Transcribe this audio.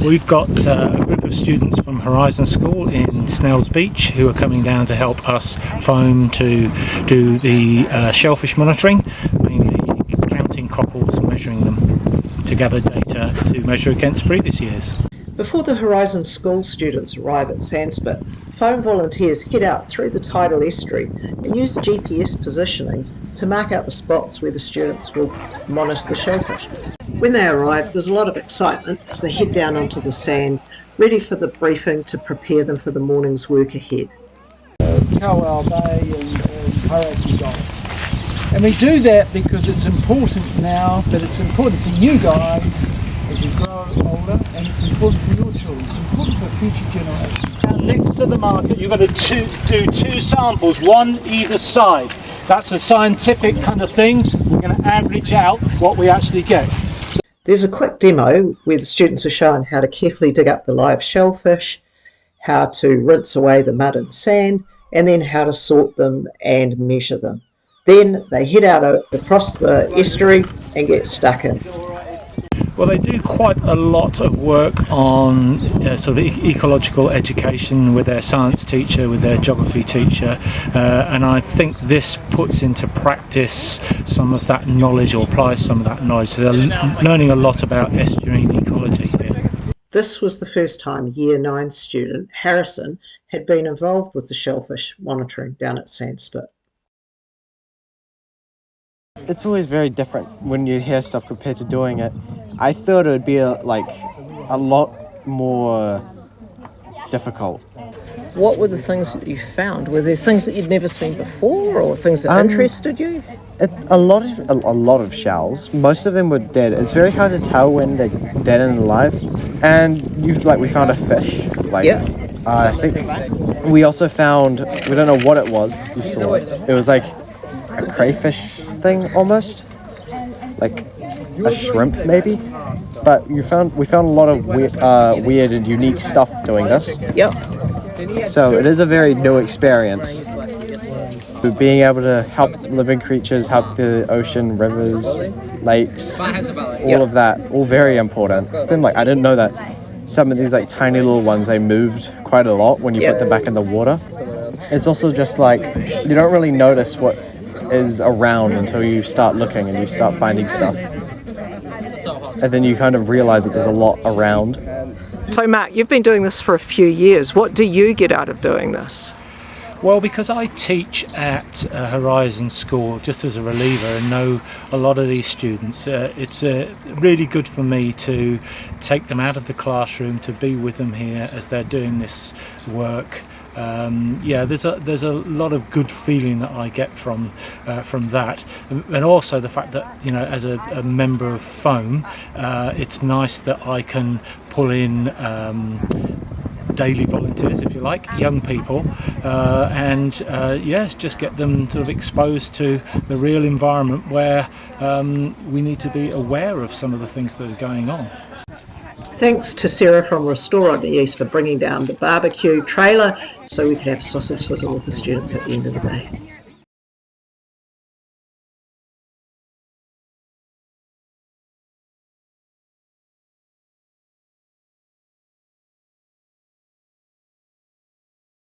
We've got a group of students from Horizon School in Snells Beach who are coming down to help us foam to do the shellfish monitoring, mainly counting cockles and measuring them to gather data to measure against previous years. Before the Horizon School students arrive at Sandspit, foam volunteers head out through the tidal estuary and use GPS positionings to mark out the spots where the students will monitor the shellfish. When they arrive, there's a lot of excitement as they head down onto the sand, ready for the briefing to prepare them for the morning's work ahead. Kowal Bay and Hauraki Gulf. And we do that because it's important now, but it's important for you guys as you grow older, and it's important for your children. It's important for future generations. And next to the market, you've got to do two samples, one either side. That's a scientific kind of thing. We're going to average out what we actually get. There's a quick demo where the students are shown how to carefully dig up the live shellfish, how to rinse away the mud and sand, and then how to sort them and measure them. Then they head out across the estuary and get stuck in. Well, they do quite a lot of work on sort of ecological education with their science teacher, with their geography teacher, and I think this puts into practice some of that knowledge, or applies some of that knowledge. So they're learning a lot about estuarine ecology here. This was the first time Year 9 student Harrison had been involved with the shellfish monitoring down at Sandspit. It's always very different when you hear stuff compared to doing it. I thought it would be a lot more difficult. What were the things that you found? Were there things that you'd never seen before, or things that interested you? A lot of shells. Most of them were dead. It's very hard to tell when they're dead and alive. And we found a fish. I think we also found, we don't know what it was. You saw it. It was like a crayfish thing almost, like a shrimp maybe. But we found a lot of weird and unique stuff doing this. Yep. So it is a very new experience. Being able to help living creatures, help the ocean, rivers, lakes, all of that, all very important. Then I didn't know that some of these tiny little ones, they moved quite a lot when you put them back in the water. It's also just you don't really notice what is around until you start looking and you start finding stuff. And then you kind of realize that there's a lot around. So Mark, you've been doing this for a few years. What do you get out of doing this? Well, because I teach at Horizon School just as a reliever and know a lot of these students, it's really good for me to take them out of the classroom, to be with them here as they're doing this work. There's a lot of good feeling that I get from that, and also the fact that as a member of Foam, it's nice that I can pull in daily volunteers, if you like, young people, and just get them sort of exposed to the real environment where we need to be aware of some of the things that are going on. Thanks to Sarah from Restore on the East for bringing down the barbecue trailer so we could have sausage sizzle with the students at the end of the day.